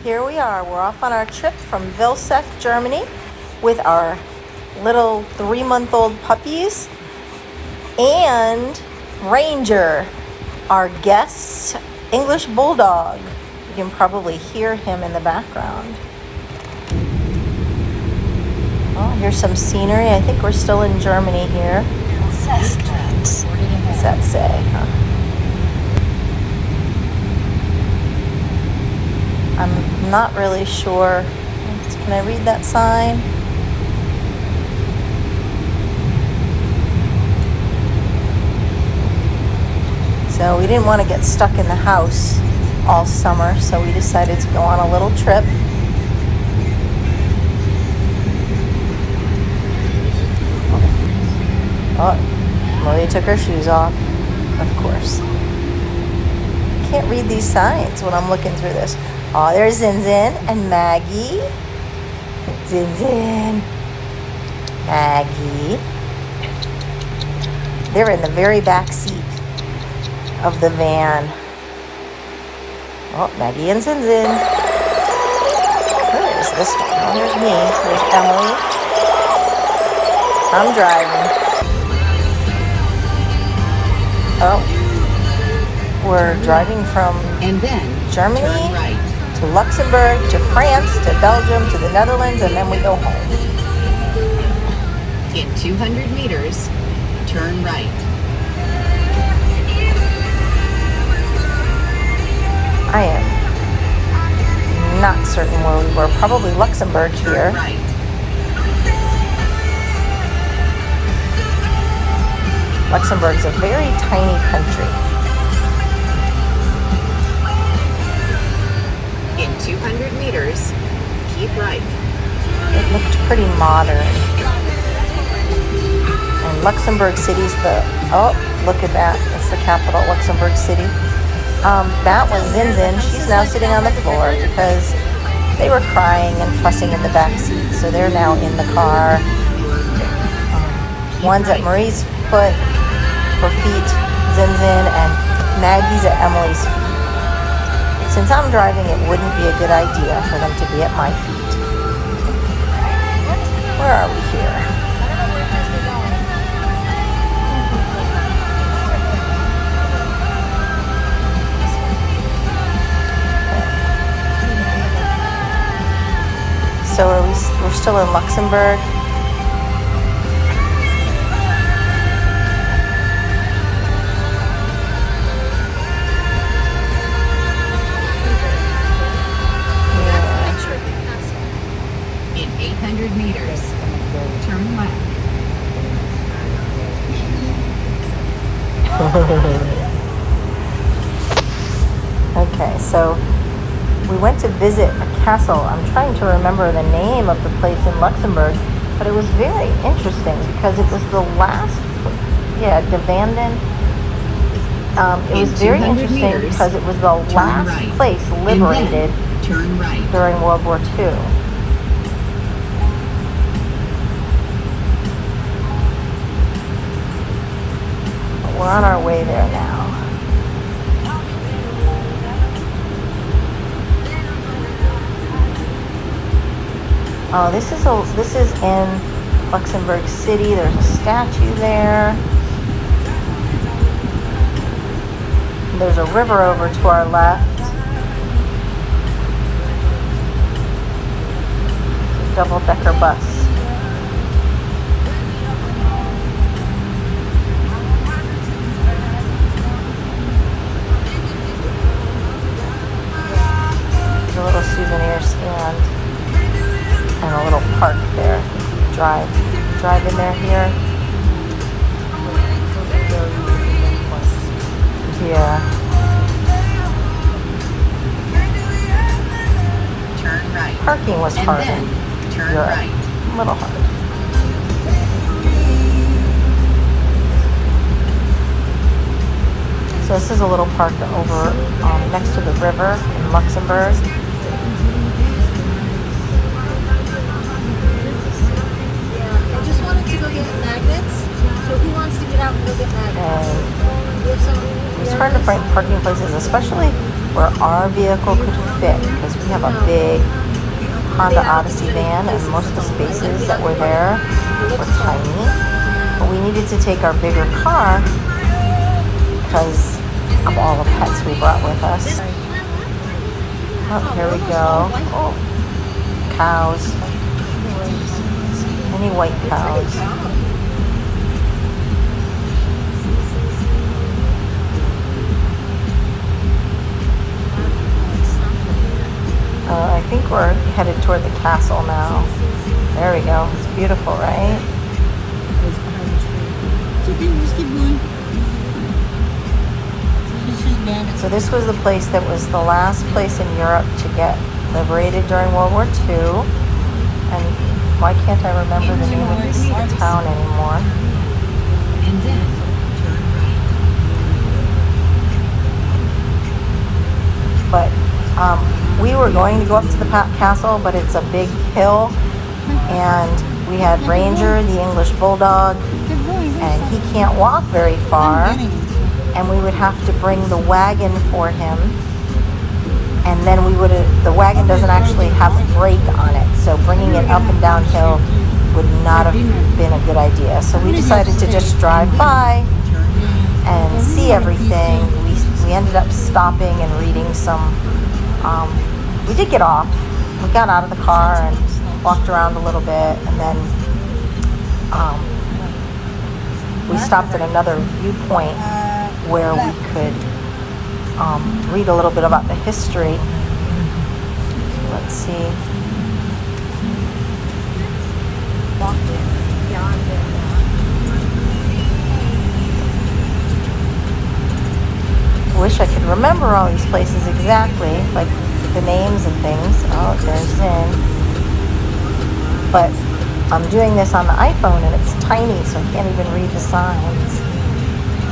Here we are. We're off on our trip from Vilseck, Germany with our little 3-month-old puppies and Ranger, our guest's English bulldog. You can probably hear him in the background. Oh, here's some scenery. I think we're still in Germany here. What's that say? Huh? I'm not really sure. Can I read that sign? So we didn't want to get stuck in the house all summer, so we decided to go on a little trip. Oh, Maria took her shoes off, of course. Can't read these signs when I'm looking through this. Oh, there's Zinzin and Maggie. Zinzin. Maggie. They're in the very back seat of the van. Oh, Maggie and Zinzin. Where is this one? Oh, there's me. There's Emily. I'm driving. Oh, we're driving from Germany to Luxembourg, to France, to Belgium, to the Netherlands, and then we go home. In 200 meters, turn right. I am not certain where we were. Probably Luxembourg here. Turn right. Luxembourg's a very tiny country. In 200 meters, keep right. It looked pretty modern. And Luxembourg City's oh, look at that. It's the capital, Luxembourg City. That was Zinzin. She's now sitting on the floor because they were crying and fussing in the back seat. So they're now in the car. One's at Marie's foot, her feet, Zinzin, and Maggie's at Emily's feet. Since I'm driving, it wouldn't be a good idea for them to be at my feet. Where are we here? So we're still in Luxembourg. Meters. Turn left. Okay, so we went to visit a castle. I'm trying to remember the name of the place in Luxembourg, but it was very interesting because it was the last, De Vanden. It was very interesting because it was the last place liberated during World War II. We're on our way there now. Oh, this is in Luxembourg City. There's a statue there. There's a river over to our left. It's a double-decker bus. A little souvenir stand and a little park there. Drive in there here. Yeah. Turn right. Parking was hard. Turn right. A little hard. So this is a little park over next to the river in Luxembourg. I just wanted to go get magnets. So who to get out and go get magnets? It's hard to find parking places, especially where our vehicle could fit, because we have a big Honda Odyssey van, and most of the spaces that were there were tiny. But we needed to take our bigger car because of all the pets we brought with us. Oh, here we go. Oh, cows. Many white cows. I think we're headed toward the castle now. There we go. It's beautiful, right? So this was the place that was the last place in Europe to get liberated during World War II. And why can't I remember the name of this town anymore? And then turn right. But we were going to go up to the castle, but it's a big hill, and we had Ranger, the English Bulldog, and he can't walk very far, and we would have to bring the wagon for him, and then the wagon doesn't actually have a brake on it, so bringing it up and downhill would not have been a good idea. So we decided to just drive by and see everything. We ended up stopping and reading some. We did get off. We got out of the car and walked around a little bit, and then we stopped at another viewpoint where we could read a little bit about the history. Let's see. Wish I could remember all these places exactly, like the names and things. Oh, there's Zin. But I'm doing this on the iPhone and it's tiny, so I can't even read the signs.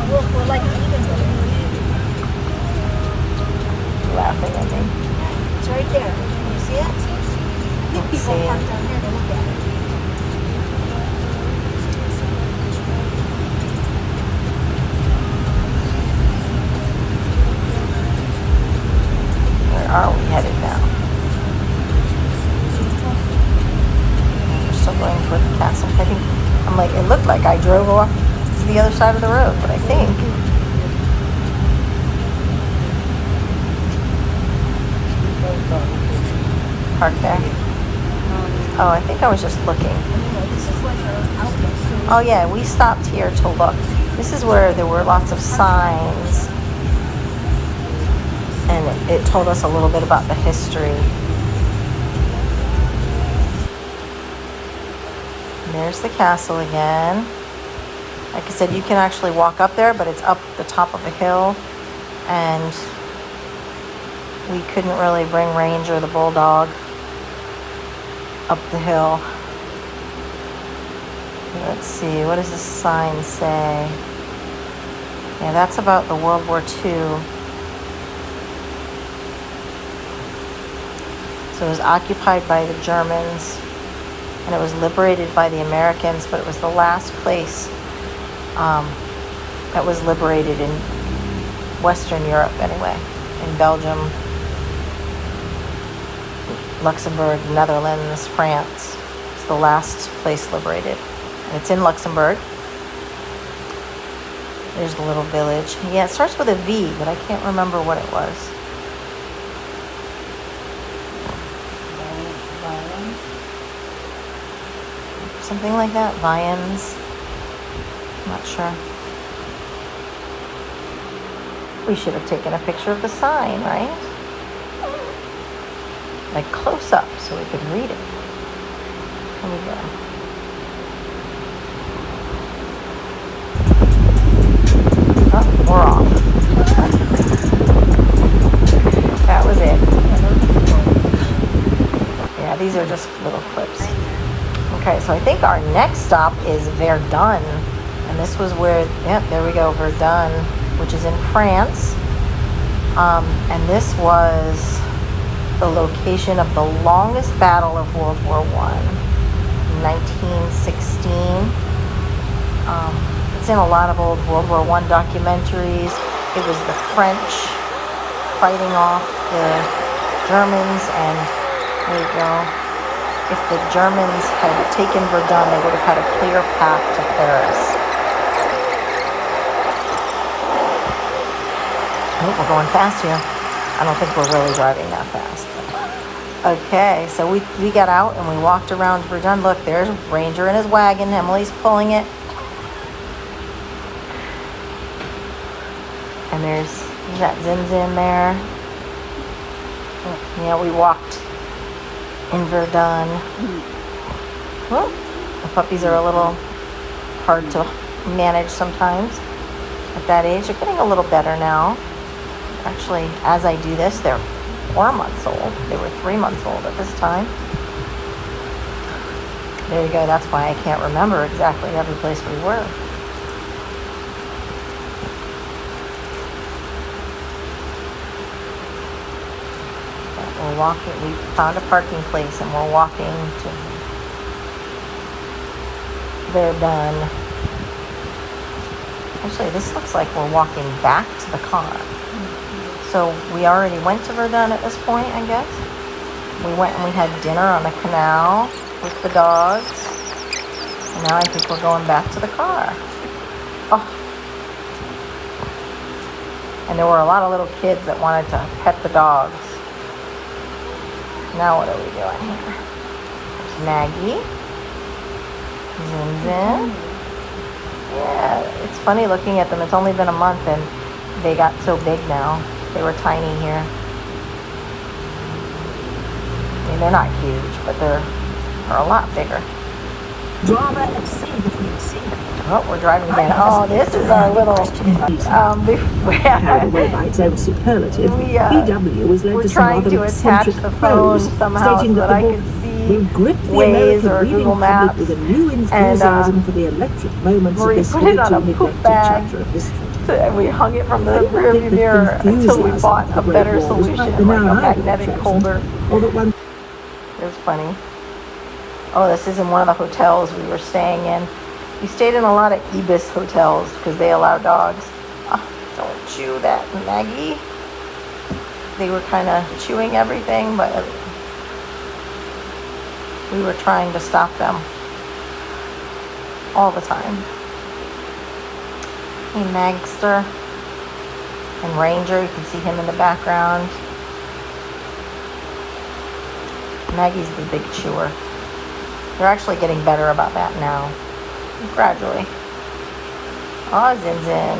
We're like even with it. Laughing at me. It's right there. Can you see it? I think Let's people see. park down here to look at it. Where are we headed now? We're still going toward the castle. I think it looked like I drove off to the other side of the road, but I think. Park there. Oh, I think I was just looking. Oh yeah, we stopped here to look. This is where there were lots of signs, and it told us a little bit about the history. And there's the castle again. Like I said, you can actually walk up there, but it's up the top of a hill, and we couldn't really bring Ranger, the bulldog, up the hill. Let's see, what does this sign say? Yeah, that's about the World War II. So it was occupied by the Germans, and it was liberated by the Americans, but it was the last place that was liberated in Western Europe anyway, in Belgium, Luxembourg, Netherlands, France. It's the last place liberated. And it's in Luxembourg. There's the little village. Yeah, it starts with a V, but I can't remember what it was. Something like that. Vians. I'm not sure. We should have taken a picture of the sign, right? Like close up so we could read it. Here we go. Oh, we're off. That was it. Yeah, these are just little clips. Okay, so I think our next stop is Verdun. And this was where, yep, there we go, Verdun, which is in France. And this was the location of the longest battle of World War I, 1916. It's in a lot of old World War I documentaries. It was the French fighting off the Germans, and there you go. If the Germans had taken Verdun, they would have had a clear path to Paris. Oh, we're going fast here. I don't think we're really driving that fast. Okay, so we got out and we walked around Verdun. Look, there's Ranger in his wagon. Emily's pulling it. And there's that Zinzin there. Yeah, we walked in Verdun. Well, the puppies are a little hard to manage sometimes at that age. They're getting a little better now. Actually, as I do this, they're 4 months old. They were 3 months old at this time. There you go. That's why I can't remember exactly every place we were. But we're walking. We found a parking place and we're walking to Verdun. Actually, this looks like we're walking back to the car. So we already went to Verdun at this point, I guess. We went and we had dinner on the canal with the dogs. And now I think we're going back to the car. Oh. And there were a lot of little kids that wanted to pet the dogs. Now what are we doing here? There's Maggie. Zinzin. Yeah, it's funny looking at them. It's only been a month and they got so big now. They were tiny here. I mean, they're not huge, but they're a lot bigger. Drama and scene between scene. Oh, we're driving again. Oh, this is our little. By its own superlative, We, BW was led we're to some trying rather to attach eccentric the phone prose, somehow stating so that that I the could book see will grip the Waze American or reading Google public Maps. with a new enthusiasm for the electric moments of Marie this put it on a hitherto poop neglected bag. chapter of history. And we hung it from the I don't rearview think the mirror until we enthusiasm bought for a the better Great War was solution, quite like a banal magnetic either, holder. or that one It was funny. Oh, this is in one of the hotels we were staying in. We stayed in a lot of Ibis hotels because they allow dogs. Oh, don't chew that, Maggie. They were kind of chewing everything, but we were trying to stop them all the time. Hey, Magster. And Ranger, you can see him in the background. Maggie's the big chewer. They're actually getting better about that now. Gradually. Oh, Zinzin.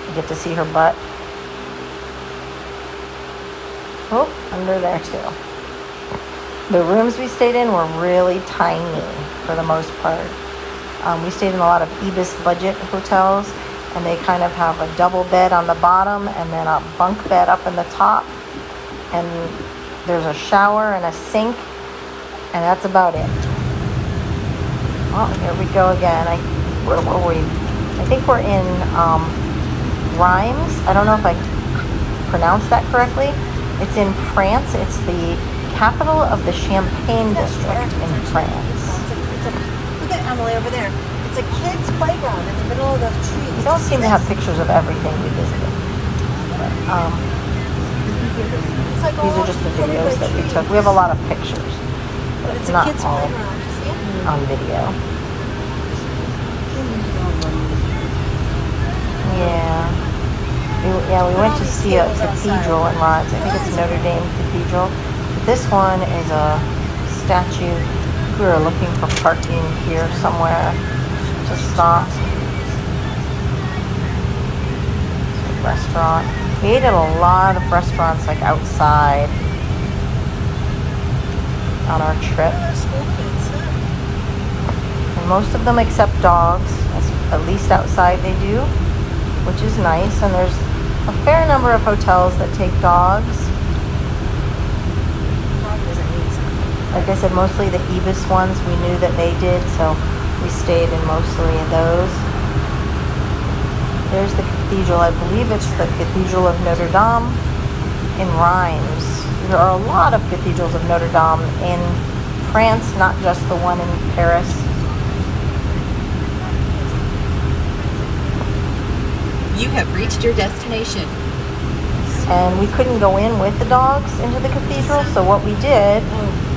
You get to see her butt. Oh, under there too. The rooms we stayed in were really tiny for the most part. We stayed in a lot of Ibis budget hotels, and they kind of have a double bed on the bottom and then a bunk bed up in the top. And there's a shower and a sink, and that's about it. Oh, here we go again. Where were we? I think we're in Reims. I don't know if I pronounced that correctly. It's in France. It's the capital of the Champagne district in France. Look at Emily over there. It's a kid's playground in the middle of the trees. We don't seem to have pictures of everything we visited. But, It's like these are just the videos that we took. We have a lot of pictures, but it's a not kid's all playground. See it? on video. Yeah. We went to see a cathedral in Reims. I think it's Notre Dame Cathedral. This one is a statue. We were looking for parking here somewhere to stop. It's a restaurant. We ate at a lot of restaurants like outside on our trip. And most of them accept dogs, at least outside they do, which is nice. And there's a fair number of hotels that take dogs. Like I said, mostly the Ibis ones, we knew that they did, so we stayed in mostly of those. There's the cathedral. I believe it's the Cathedral of Notre Dame in Reims. There are a lot of cathedrals of Notre Dame in France, not just the one in Paris. You have reached your destination. And we couldn't go in with the dogs into the cathedral, so what we did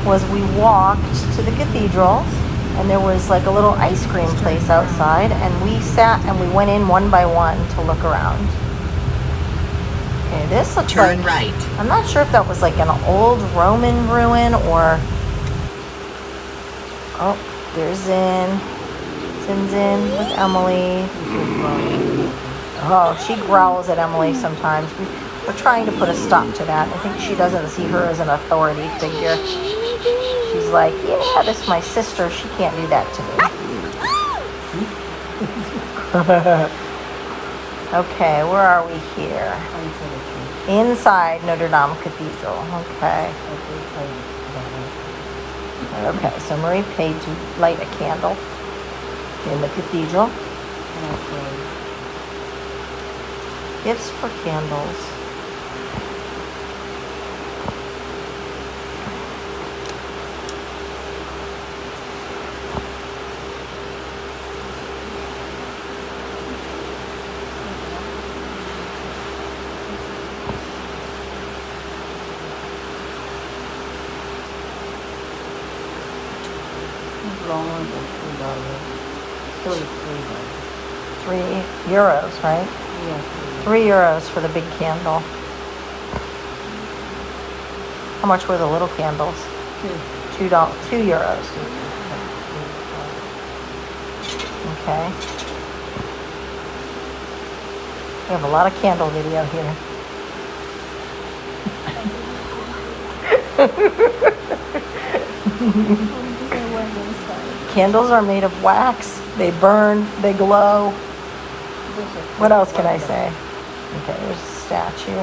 was we walked to the cathedral, and there was like a little ice cream place outside, and we sat and we went in one by one to look around. Okay, this looks Turn like, right. I'm not sure if that was like an old Roman ruin or, oh, there's Zinzin with Emily. Oh, she growls at Emily sometimes. We're trying to put a stop to that. I think she doesn't see her as an authority figure. She's like, yeah, this is my sister. She can't do that to me. Okay, where are we here? Inside Notre Dame Cathedral. Okay. Okay, so Marie paid to light a candle in the cathedral. Gifts for candles. €3, right? Yeah. €3 for the big candle. How much were the little candles? $2. €2. Okay. We have a lot of candle video here. Candles are made of wax. They burn, they glow. What else can I say? Okay, there's a statue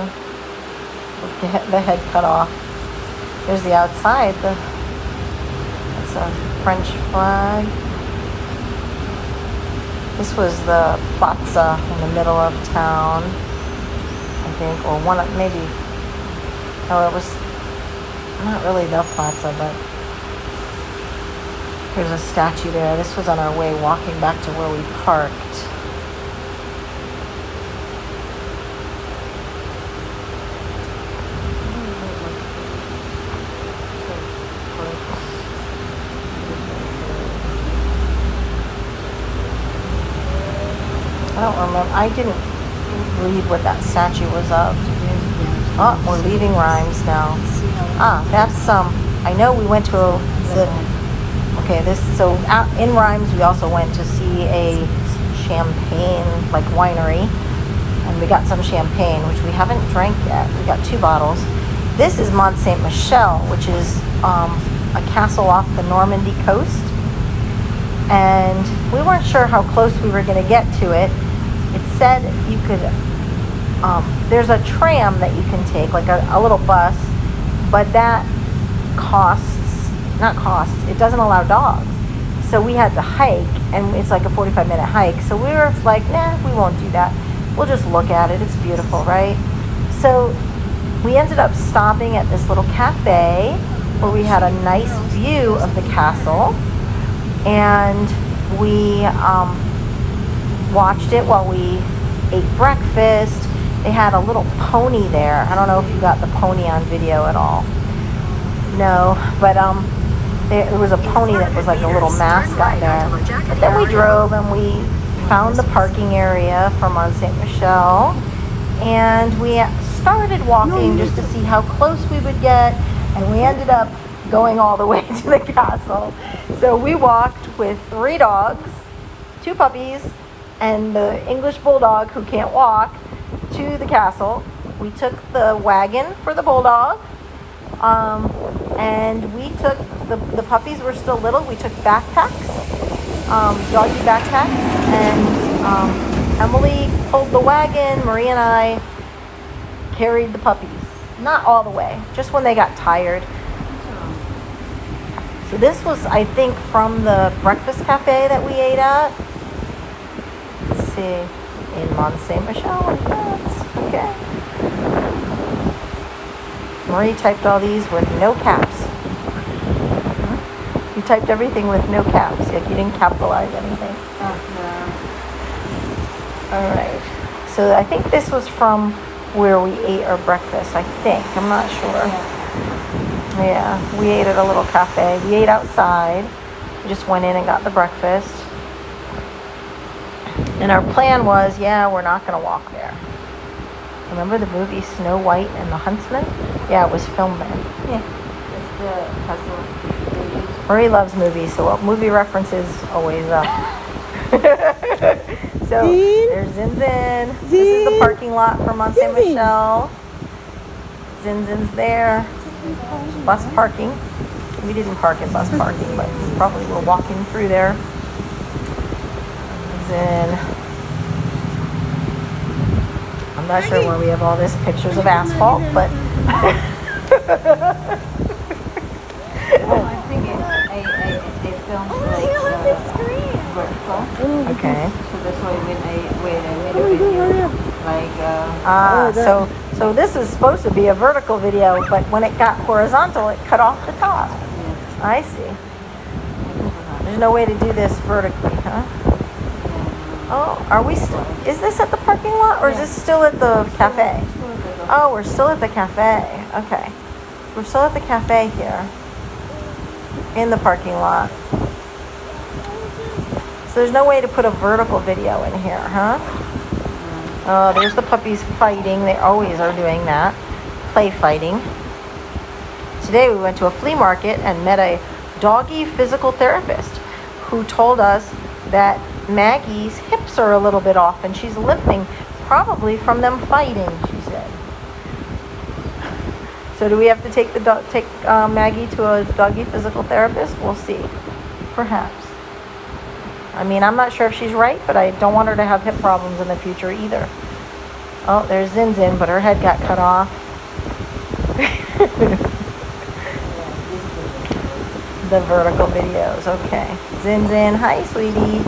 with the head cut off. There's the outside. That's a French flag. This was the plaza in the middle of town, I think, or one, maybe. No, it was not really the plaza, but there's a statue there. This was on our way walking back to where we parked. I don't remember. I didn't read what that statue was of. Oh, we're leaving Rhymes now. Ah, that's I know we went to in Rhymes we also went to see a champagne like winery, and we got some champagne which we haven't drank yet. We got 2 bottles. This is Mont Saint Michel, which is a castle off the Normandy coast, and we weren't sure how close we were going to get to it. It said you could, there's a tram that you can take, like a little bus, but that it doesn't allow dogs. So we had to hike, and it's like a 45-minute hike. So we were like, nah, we won't do that. We'll just look at it. It's beautiful, right? So we ended up stopping at this little cafe where we had a nice view of the castle, and we watched it while we ate breakfast. They had a little pony there. I don't know if you got the pony on video at all. No, but there was a pony that was like a little mascot there. But then we drove and we found the parking area for Mont Saint Michel, and we started walking just to see how close we would get, and we ended up going all the way to the castle. So we walked with 3 dogs, 2 puppies, and the English bulldog who can't walk to the castle. We took the wagon for the bulldog, and we took the puppies were still little. We took backpacks, doggy backpacks, and Emily pulled the wagon. Marie and I carried the puppies. Not all the way, just when they got tired. So this was, I think, from the breakfast cafe that we ate at. Let's see, in Mont Saint Michel in France. Okay. Marie typed all these with no caps. You typed everything with no caps. Like you didn't capitalize anything. All right. so I think this was from where we ate our breakfast, I think. I'm not sure. Yeah, we ate at a little cafe. We ate outside. We just went in and got the breakfast. And our plan was, we're not going to walk there. Remember the movie Snow White and the Huntsman? Yeah, it was filmed there. Yeah. It's the castle. Marie loves movies, so movie references always up. So there's Zinzin. This is the parking lot for Mont Saint Michel. Zinzin's there. Bus parking. We didn't park in bus parking, but we probably were walking through there. Zin. I'm not sure where we have all this pictures of asphalt, but I think they filmed like vertical. okay. So that's why when I made a video, like So this is supposed to be a vertical video, but when it got horizontal, it cut off the top. I see. There's no way to do this vertically, huh? Oh, are we still? Is this at the parking lot or is this still at the cafe? Oh, we're still at the cafe. Okay. We're still at the cafe here. In the parking lot. So there's no way to put a vertical video in here, huh? Oh, there's the puppies fighting. They always are doing that. Play fighting. Today we went to a flea market and met a doggy physical therapist who told us that Maggie's hips are a little bit off and she's limping, probably from them fighting, she said. So do we have to take Maggie to a doggy physical therapist? We'll see. Perhaps. I mean, I'm not sure if she's right, but I don't want her to have hip problems in the future either. Oh, there's Zinzin, but her head got cut off. The vertical videos, okay. Zinzin, hi, sweetie.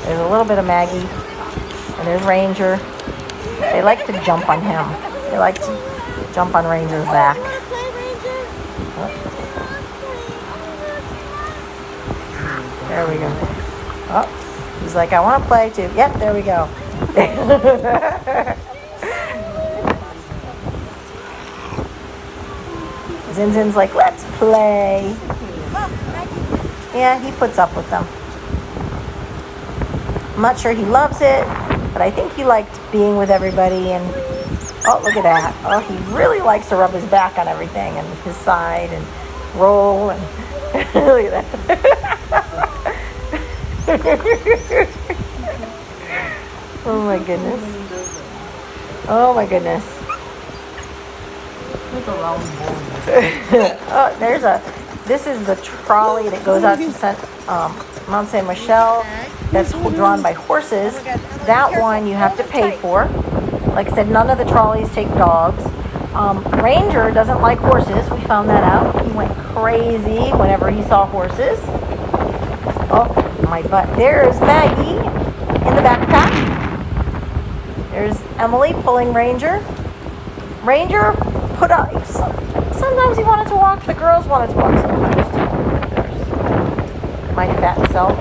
There's a little bit of Maggie, and there's Ranger. They like to jump on him. They like to jump on Ranger's back. Oh. There we go. Oh, he's like, I want to play too. Yep, there we go. Zinzin's like, let's play. Yeah, he puts up with them. I'm not sure he loves it, but I think he liked being with everybody. And oh, look at that. Oh, he really likes to rub his back on everything and his side and roll and look at that. Oh my goodness. Oh my goodness. Oh, this is the trolley that goes out to Mont Saint Michel. That's drawn by horses. That one you have to pay for. Like I said, none of the trolleys take dogs. Ranger doesn't like horses. We found that out. He went crazy whenever he saw horses. Oh, my butt. There's Maggie in the backpack. There's Emily pulling Ranger. Ranger put up. Sometimes he wanted to walk. The girls wanted to walk sometimes too. There's my fat self.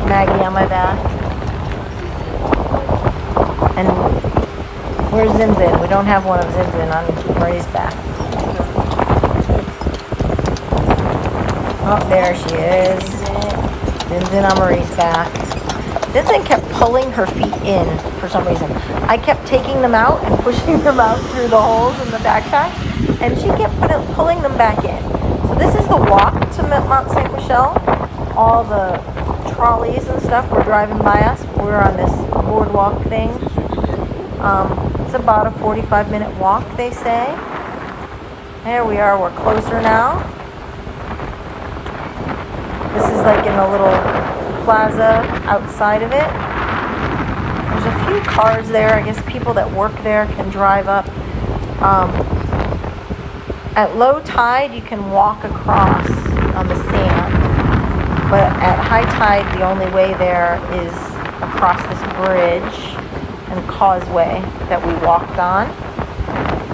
Maggie on my back. And where's Zinzin? We don't have one of Zinzin on Marie's back. Oh, there she is. Zinzin on Marie's back. Zinzin kept pulling her feet in for some reason. I kept taking them out and pushing them out through the holes in the backpack, and she kept pulling them back in. So this is the walk to Mont Saint Michel. All the trolleys and stuff were driving by us. We're on this boardwalk thing. It's about a 45-minute walk, they say. There we are. We're closer now. This is like in a little plaza outside of it. There's a few cars there. I guess people that work there can drive up. At low tide, you can walk across on the sand. But at high tide, the only way there is across this bridge and causeway that we walked on.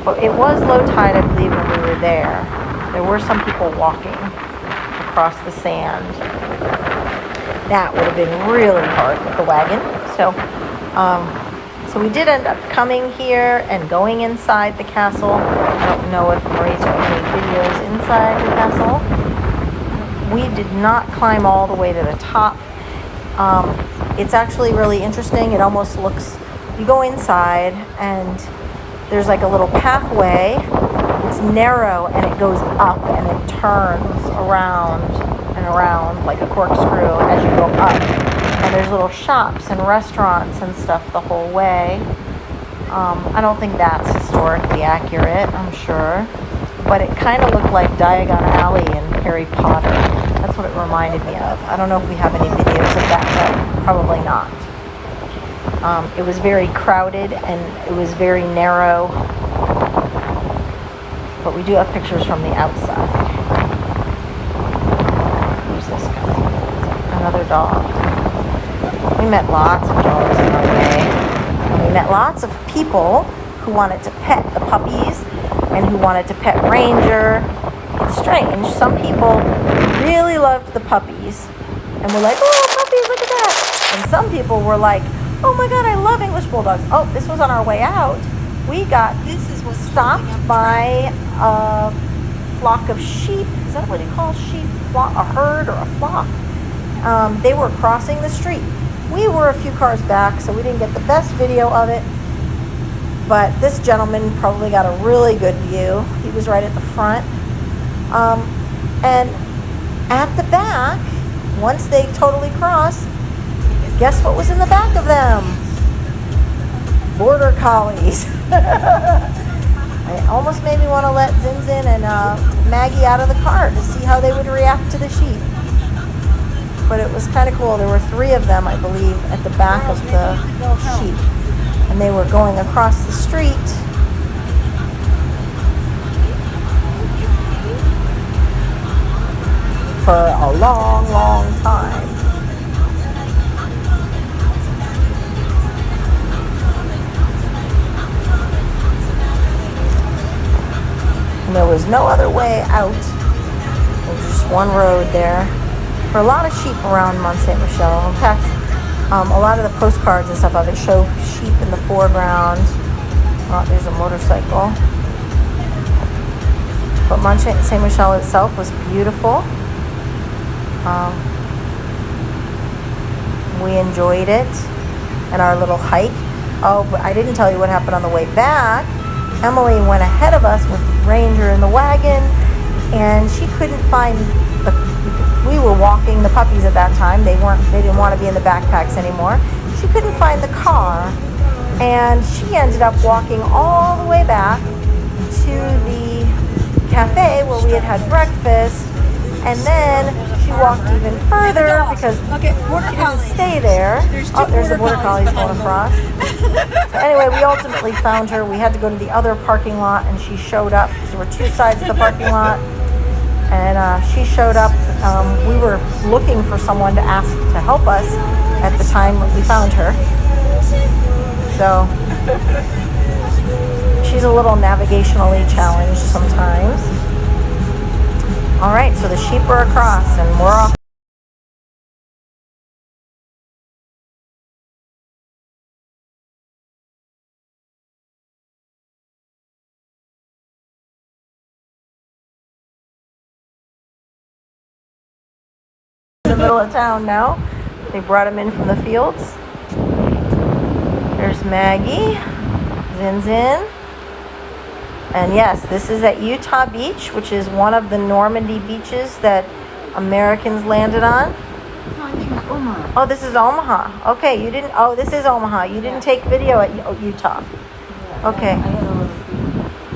But it was low tide, I believe, when we were there. There were some people walking across the sand. that would have been really hard with the wagon. So, so we did end up coming here and going inside the castle. I don't know if Marie took any videos inside the castle. We did not climb all the way to the top. It's actually really interesting. It almost looks, you go inside and there's like a little pathway. It's narrow and it goes up and it turns around and around like a corkscrew as you go up. And there's little shops and restaurants and stuff the whole way. I don't think that's historically accurate, I'm sure. But it kind of looked like Diagon Alley in Harry Potter. That's what it reminded me of. I don't know if we have any videos of that, but probably not. It was very crowded and it was very narrow. But we do have pictures from the outside. Who's this guy? Another dog. We met lots of dogs on our way. And we met lots of people who wanted to pet the puppies and who wanted to pet Ranger. It's strange. Some people really loved the puppies and were like, oh, puppies, look at that. And some people were like, oh my God, I love English Bulldogs. Oh, this was on our way out. We got stopped by a flock of sheep. Is that what you call sheep? A herd or a flock. They were crossing the street. We were a few cars back, so we didn't get the best video of it. But this gentleman probably got a really good view. He was right at the front. And at the back, once they totally crossed, guess what was in the back of them? Border Collies. It almost made me want to let Zinzin and Maggie out of the car to see how they would react to the sheep. But it was kind of cool. There were 3 of them, I believe, at the back of the sheep. And they were going across the street. For a long, long time. And there was no other way out. There was just one road there. There were a lot of sheep around Mont Saint Michel. In fact, a lot of the postcards and stuff of it show sheep in the foreground. Oh, there's a motorcycle. But Mont Saint Michel itself was beautiful. We enjoyed it and our little hike. Oh, but I didn't tell you what happened on the way back. Emily went ahead of us with Ranger in the wagon, and she couldn't find we were walking the puppies at that time. They didn't want to be in the backpacks anymore. She couldn't find the car, and she ended up walking all the way back to the cafe where we had breakfast, and then she walked even further because she didn't stay there. There's the border collies going across. So anyway, we ultimately found her. We had to go to the other parking lot, and she showed up. There were 2 sides of the parking lot, and she showed up. We were looking for someone to ask to help us at the time we found her. So she's a little navigationally challenged sometimes. All right, so the sheep are across, and we're off. In the middle of town now. They brought him in from the fields. There's Maggie, Zinzin. And yes, this is at Utah Beach, which is one of the Normandy beaches that Americans landed on. Oh, this is Omaha. Okay, you didn't, oh, this is Omaha. You didn't take video at Utah. Okay.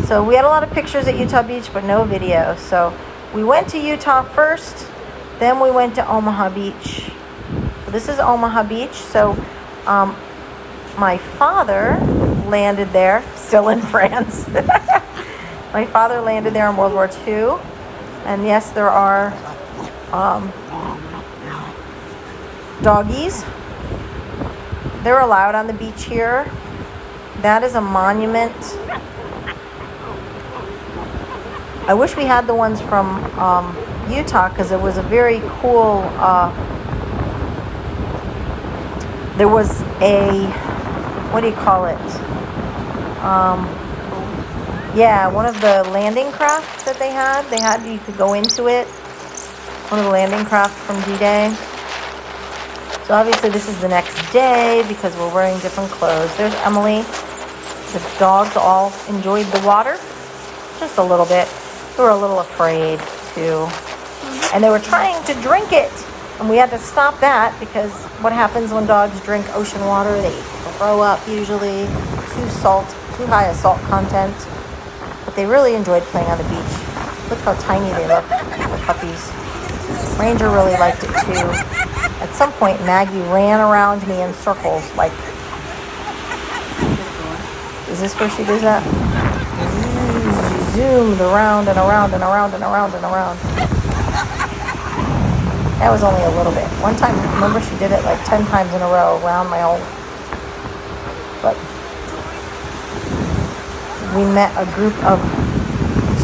So we had a lot of pictures at Utah Beach, but no video. So we went to Utah first, then we went to Omaha Beach. So this is Omaha Beach. So my father landed there, still in France. My father landed there in World War II. And yes, there are doggies. They're allowed on the beach here. That is a monument. I wish we had the ones from Utah, because it was a very cool there was a, what do you call it? Yeah, one of the landing craft that they had, you could go into it. One of the landing craft from D-Day. So obviously this is the next day because we're wearing different clothes. There's Emily. The dogs all enjoyed the water. Just a little bit. They were a little afraid too. And they were trying to drink it. And we had to stop that because what happens when dogs drink ocean water? They throw up usually. Too high a salt content. But they really enjoyed playing on the beach. Look how tiny they look, the puppies. Ranger really liked it too. At some point, Maggie ran around me in circles, like, is this where she does that? She zoomed around and around and around and around and around. That was only a little bit. One time, remember she did it like 10 times in a row around my whole, but we met a group of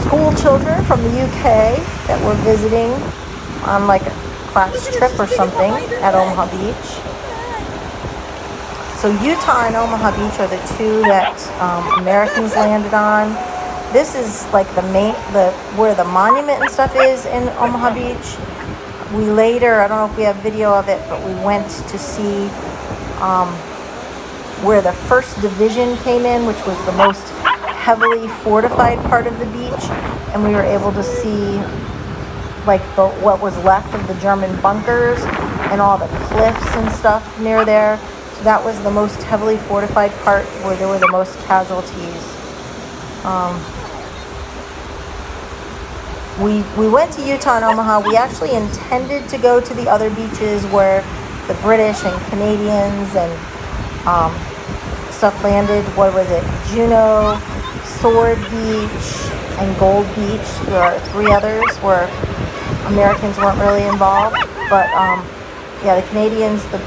school children from the UK that were visiting on like a class trip or something at Omaha Beach. So Utah and Omaha Beach are the two that Americans landed on. This is like where the monument and stuff is in Omaha Beach. We later, I don't know if we have video of it, but we went to see where the 1st Division came in, which was the most heavily fortified part of the beach, and we were able to see like what was left of the German bunkers and all the cliffs and stuff near there. So that was the most heavily fortified part where there were the most casualties. We went to Utah and Omaha. We actually intended to go to the other beaches where the British and Canadians and stuff landed. What was it? Juno, Sword Beach, and Gold Beach. There are 3 others where Americans weren't really involved. But yeah, the Canadians, the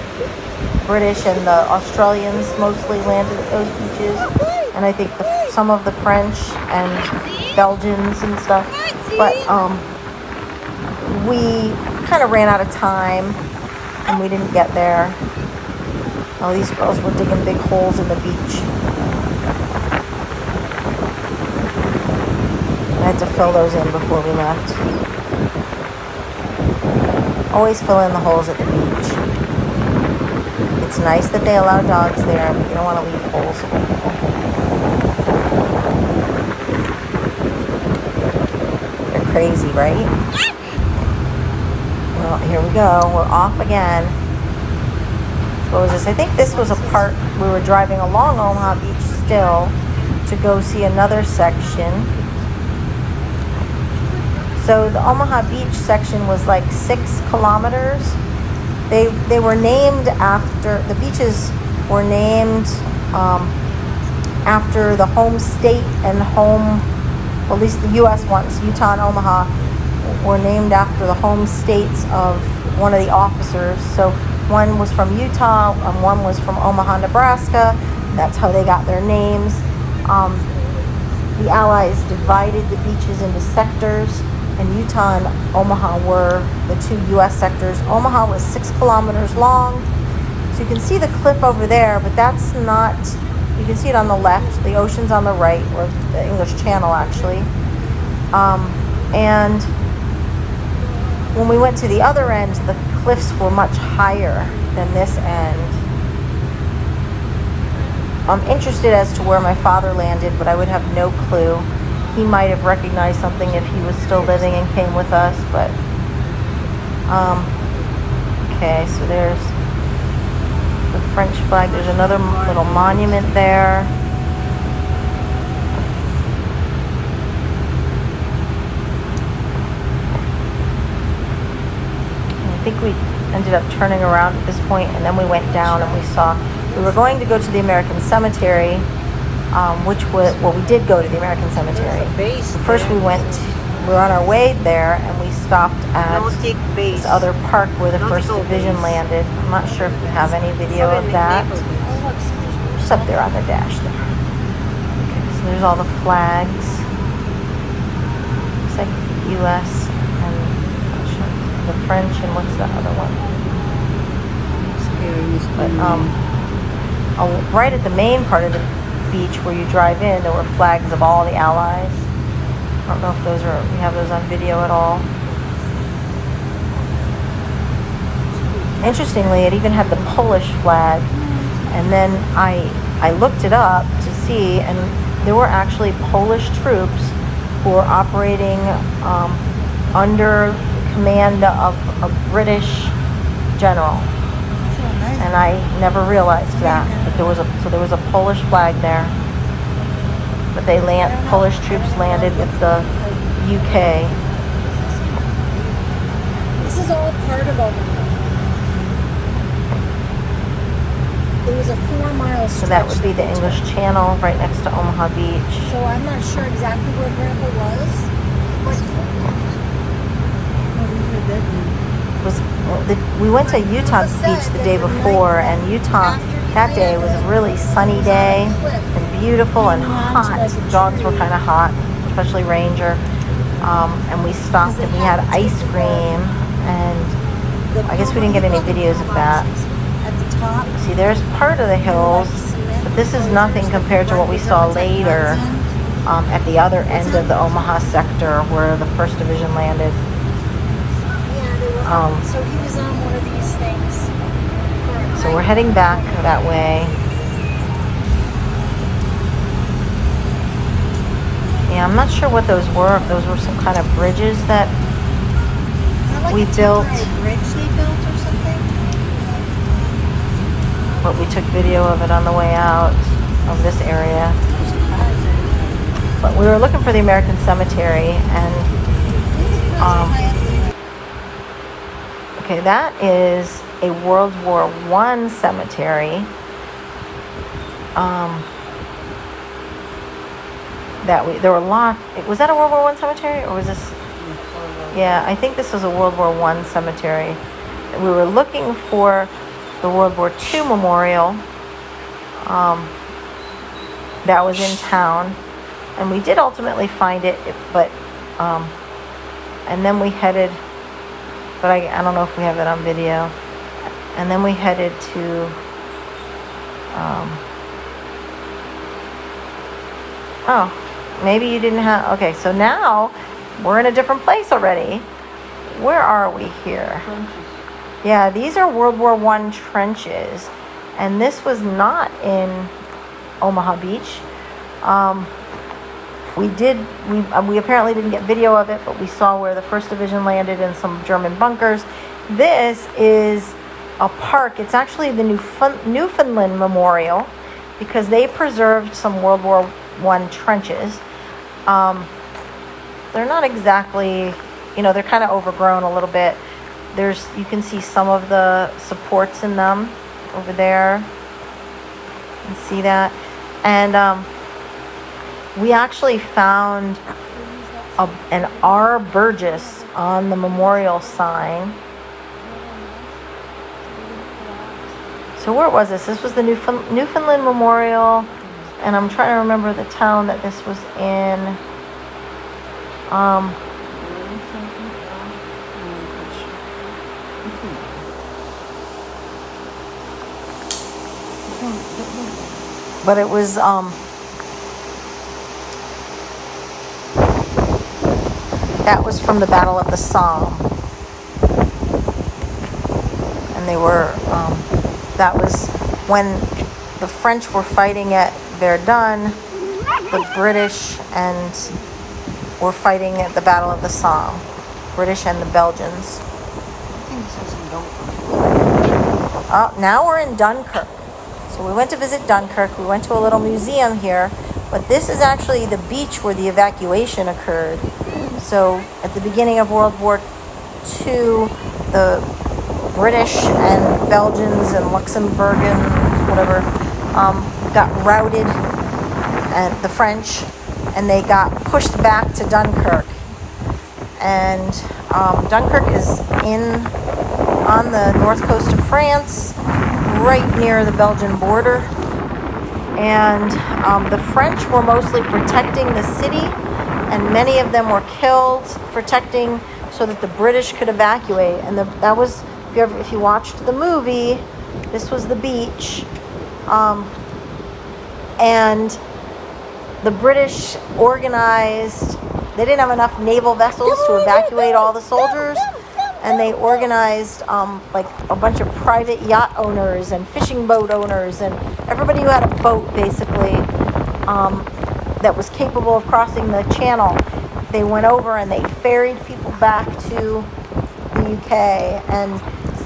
British, and the Australians mostly landed at those beaches. And I think some of the French and Belgians and stuff. But we kind of ran out of time and we didn't get there. Oh, these girls were digging big holes in the beach. I had to fill those in before we left. Always fill in the holes at the beach. It's nice that they allow dogs there, but you don't want to leave holes for people. They're crazy, right? Well, here we go. We're off again. What was this? I think this was a part we were driving along Omaha Beach still to go see another section. So the Omaha Beach section was like 6 kilometers. They were named after, the beaches were named after the home state and home, well, at least the U.S. ones, Utah and Omaha, were named after the home states of one of the officers. So one was from Utah and one was from Omaha, Nebraska. That's how they got their names. The Allies divided the beaches into sectors, and Utah and Omaha were the 2 U.S. sectors. Omaha was 6 kilometers long. So you can see the cliff over there, but that's not, you can see it on the left. The ocean's on the right, or the English Channel actually. And when we went to the other end, the cliffs were much higher than this end. I'm interested as to where my father landed, but I would have no clue. He might have recognized something if he was still living and came with us, but okay, so there's the French flag. There's another little monument there. I think we ended up turning around at this point, and then we went down and we were going to go to the American Cemetery, which was, well, we did go to the American Cemetery. First we were on our way there and we stopped at this other park where the 1st Division landed. I'm not sure if we have any video of that. Just up there on the dash there. Okay, so there's all the flags. Looks like U.S. and the French, and what's the other one? But right at the main part of the beach where you drive in, there were flags of all the allies. I don't know if we have those on video at all. Interestingly, it even had the Polish flag. And then I looked it up to see, and there were actually Polish troops who were operating under command of a British general. And I never realized that. But there was a Polish flag there. But Polish troops landed with the UK. This is all part of Omaha. It was a 4-mile stretch. So that would be the English Channel right next to Omaha Beach. So I'm not sure exactly where Grandpa was. We went to Utah Beach the day before, and Utah that day was a really sunny day and beautiful and hot. The dogs were kind of hot, especially Ranger. And we stopped and we had ice cream, and I guess we didn't get any videos of that. See, there's part of the hills, but this is nothing compared to what we saw later at the other end of the Omaha sector where the 1st Division landed. So he was on one of these things. So we're heading back that way. Yeah, I'm not sure what those were, if those were some kind of bridges that we built. Bridge they built or something? But we took video of it on the way out of this area. But we were looking for the American Cemetery, and okay, that is a World War I cemetery. There were a lot. Was that a World War I cemetery, or was this? Yeah, I think this was a World War I cemetery. We were looking for the World War II memorial that was in town, and we did ultimately find it, but and then we headed, but I don't know if we have it on video, and then we headed to oh, maybe you didn't have, okay, so now we're in a different place already. Where are we here? Yeah, these are World War I trenches, and this was not in Omaha Beach. We apparently didn't get video of it, but we saw where the 1st Division landed in some German bunkers. This is a park. It's actually the Newfoundland Memorial, because they preserved some World War I trenches. They're not exactly, they're kind of overgrown a little bit. You can see some of the supports in them over there. You can see that. And we actually found an R. Burgess on the memorial sign. So where was this? This was the Newfoundland Memorial. And I'm trying to remember the town that this was in. But it was that was from the Battle of the Somme, and they were that was when the French were fighting at Verdun. The British were fighting at the Battle of the Somme. British and the Belgians. Oh, now we're in Dunkirk. So we went to visit Dunkirk. We went to a little museum here, but this is actually the beach where the evacuation occurred. So at the beginning of World War II, the British and Belgians and Luxembourgians, whatever, got routed, and the French, and they got pushed back to Dunkirk. And Dunkirk is on the north coast of France, right near the Belgian border. And the French were mostly protecting the city, and many of them were killed protecting so that the British could evacuate. And that was, if you watched the movie, This was the beach. And the British organized, they didn't have enough naval vessels to evacuate all the soldiers, and they organized like a bunch of private yacht owners and fishing boat owners and everybody who had a boat basically that was capable of crossing the channel. They went over and they ferried people back to the UK and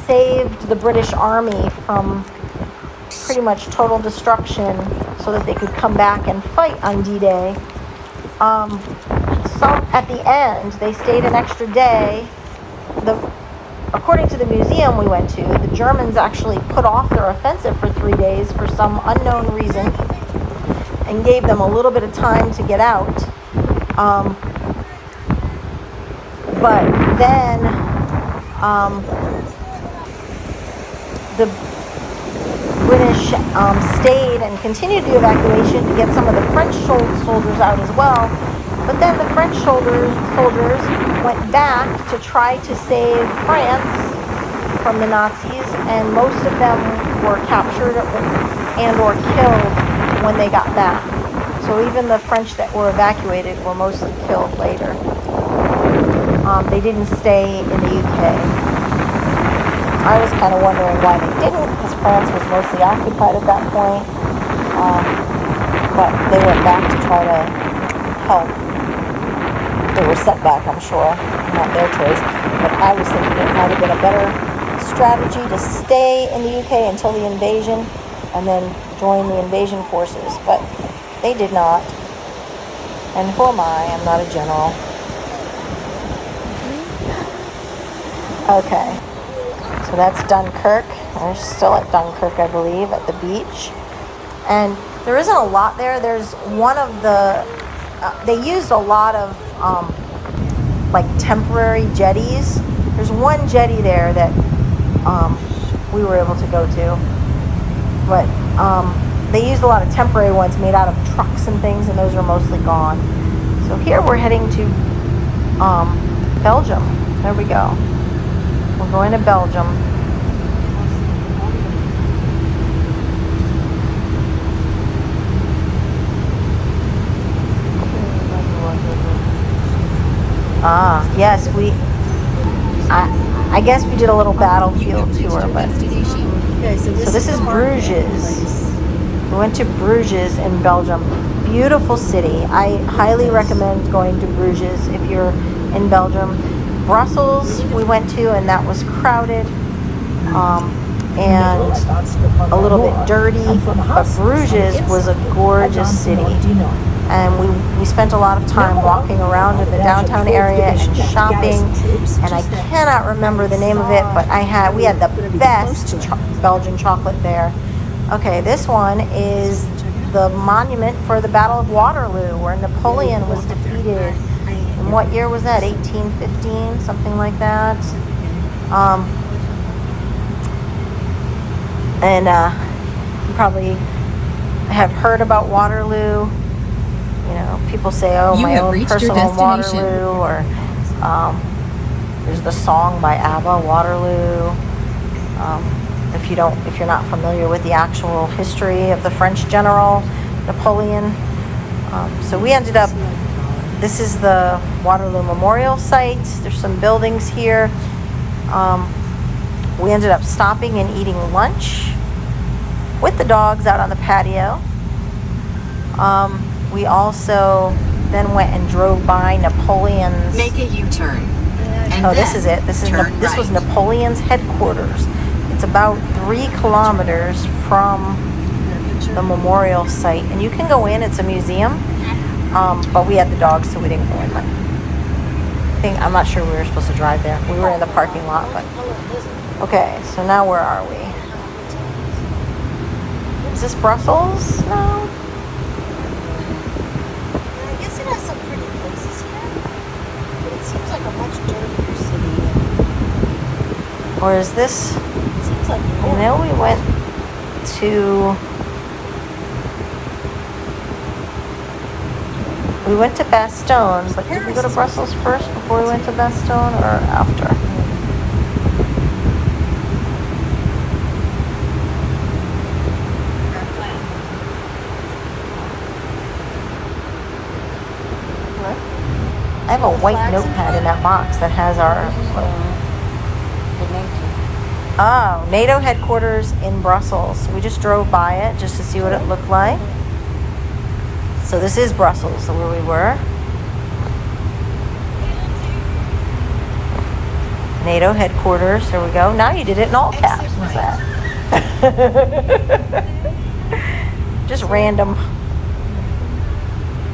saved the British Army from pretty much total destruction so that they could come back and fight on D-Day. Some at the end, they stayed an extra day. According to the museum we went to, the Germans actually put off their offensive for 3 days for some unknown reason and gave them a little bit of time to get out. But then the British stayed and continued the evacuation to get some of the French soldiers out as well. But then the French soldiers went back to try to save France from the Nazis, and most of them were captured and or killed when they got back. So even the French that were evacuated were mostly killed later. They didn't stay in the UK. I was kind of wondering why they didn't, because France was mostly occupied at that point. But they went back to try to help. They were set back, I'm sure, not their choice. But I was thinking it might have been a better strategy to stay in the UK until the invasion and then join the invasion forces. But they did not. And who am I? I'm not a general. Okay. So that's Dunkirk. We're still at Dunkirk, I believe, at the beach. And there isn't a lot there. There's one of the... they used a lot of like temporary jetties. There's one jetty there that we were able to go to. But they used a lot of temporary ones made out of trucks and things, and those are mostly gone. So here we're heading to Belgium. There we go. We're going to Belgium. Yes, I guess we did a little battlefield tour, but so this is Bruges. We went to Bruges in Belgium. Beautiful city. I highly recommend going to Bruges if you're in Belgium. Brussels we went to, and that was crowded and a little bit dirty, but Bruges was a gorgeous city. And we spent a lot of time walking around in the downtown area and shopping, and I cannot remember the name of it, but we had the best Belgian chocolate there. Okay, this one is the monument for the Battle of Waterloo, where Napoleon was defeated. And what year was that? 1815, something like that. You probably have heard about Waterloo. You know, people say, "Oh, my own personal Waterloo," or there's the song by ABBA, Waterloo. If you're not familiar with the actual history of the French general Napoleon, so we ended up. This is the Waterloo Memorial site. There's some buildings here. We ended up stopping and eating lunch with the dogs out on the patio. We also then went and drove by Napoleon's... Make a U-turn. Oh, this is it. This was Napoleon's headquarters. It's about 3 kilometers from the memorial site. And you can go in. It's a museum. But we had the dogs, so we didn't go in. I'm not sure we were supposed to drive there. We were in the parking lot, but... Okay, so now where are we? Is this Brussels? No. Or is this? I know we went to Bastogne, but did we go to Brussels first before we went to Bastogne, or after? I have a white notepad in that box that has our... The NATO. Oh, NATO headquarters in Brussels. We just drove by it just to see what it looked like. So this is Brussels, where we were. NATO headquarters. There we go. Now you did it in all caps. What's that? Just random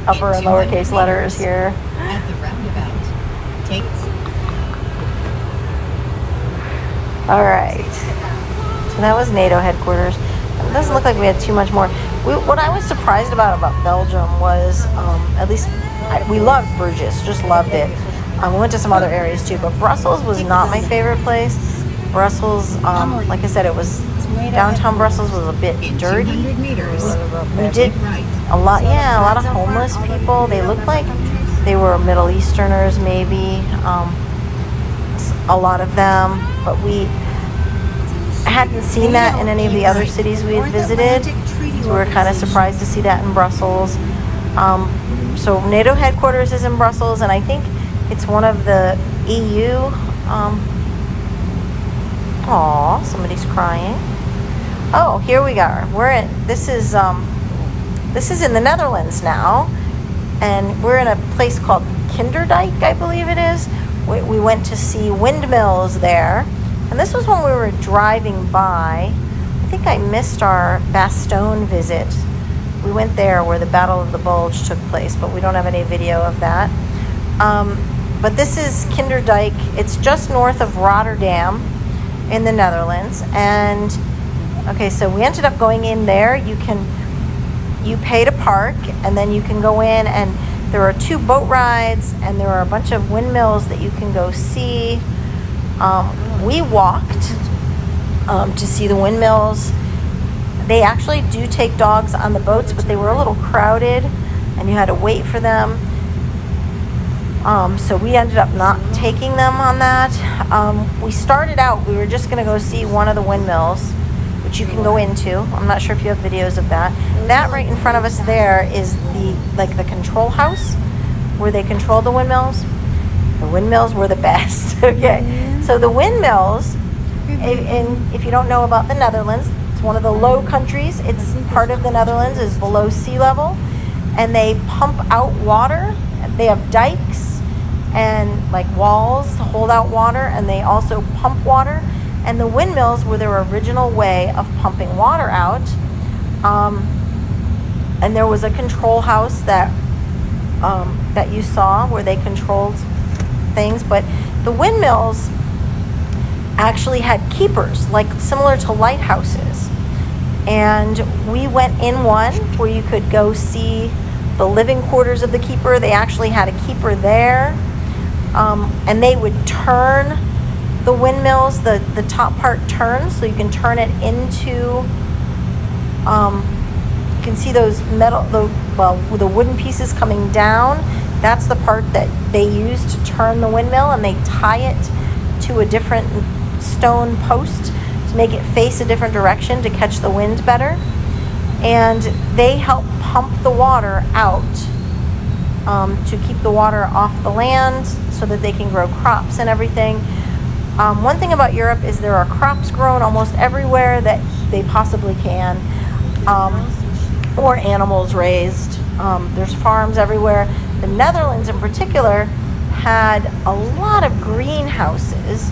upper and lowercase letters here. At the roundabout, take. All right. So that was NATO headquarters. It doesn't look like we had too much more. What I was surprised about Belgium was, at least we loved Bruges, just loved it. We went to some other areas too, but Brussels was not my favorite place. Brussels, like I said, it was downtown Brussels was a bit In dirty. 200 meters, We did right. a lot of homeless people. They looked like they were Middle Easterners, maybe. A lot of them, but we hadn't seen that in any of the other cities we had visited. So we were kind of surprised to see that in Brussels. So NATO headquarters is in Brussels, and I think it's one of the EU. Aw, somebody's crying. Oh, here we are. This is in the Netherlands now, and we're in a place called Kinderdijk, I believe it is. We went to see Windmills there, and this was when we were driving by. I think I missed our Bastogne visit. We went there where the Battle of the Bulge took place, but we don't have any video of that. But this is Kinderdijk. It's just north of Rotterdam in the Netherlands. And okay, so we ended up going in there. You pay to park, and then you can go in, and there are 2 boat rides, and there are a bunch of windmills that you can go see. We walked to see the windmills. They actually do take dogs on the boats, but they were a little crowded, and you had to wait for them. So we ended up not taking them on that. We started out, we were just going to go see one of the windmills, which you can go into. I'm not sure if you have videos of that. That right in front of us there is the control house where they control the windmills. The windmills were the best. Okay, so the windmills, if you don't know about the Netherlands, it's one of the low countries. It's part of the Netherlands is below sea level, and they pump out water. They have dikes and like walls to hold out water, and they also pump water. And the windmills were their original way of pumping water out. And there was a control house that you saw where they controlled things, but the windmills actually had keepers, like similar to lighthouses. And we went in one where you could go see the living quarters of the keeper. They actually had a keeper there, and they would turn the windmills. The top part turns, so you can turn it into. You can see those the wooden pieces coming down. That's the part that they use to turn the windmill, and they tie it to a different stone post to make it face a different direction to catch the wind better. And they help pump the water out to keep the water off the land so that they can grow crops and everything. One thing about Europe is there are crops grown almost everywhere that they possibly can, or animals raised. There's farms everywhere. The Netherlands in particular had a lot of greenhouses.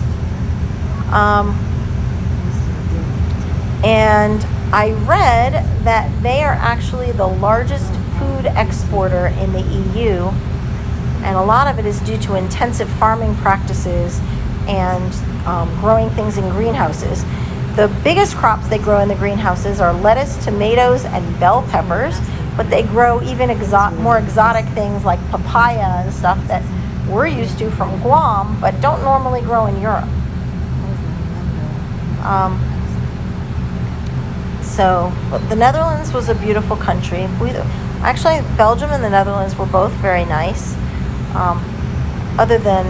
And I read that they are actually the largest food exporter in the EU, and a lot of it is due to intensive farming practices and growing things in greenhouses. The biggest crops they grow in the greenhouses are lettuce, tomatoes, and bell peppers, but they grow even more exotic things like papaya and stuff that we're used to from Guam, but don't normally grow in Europe. But the Netherlands was a beautiful country. Actually, Belgium and the Netherlands were both very nice, other than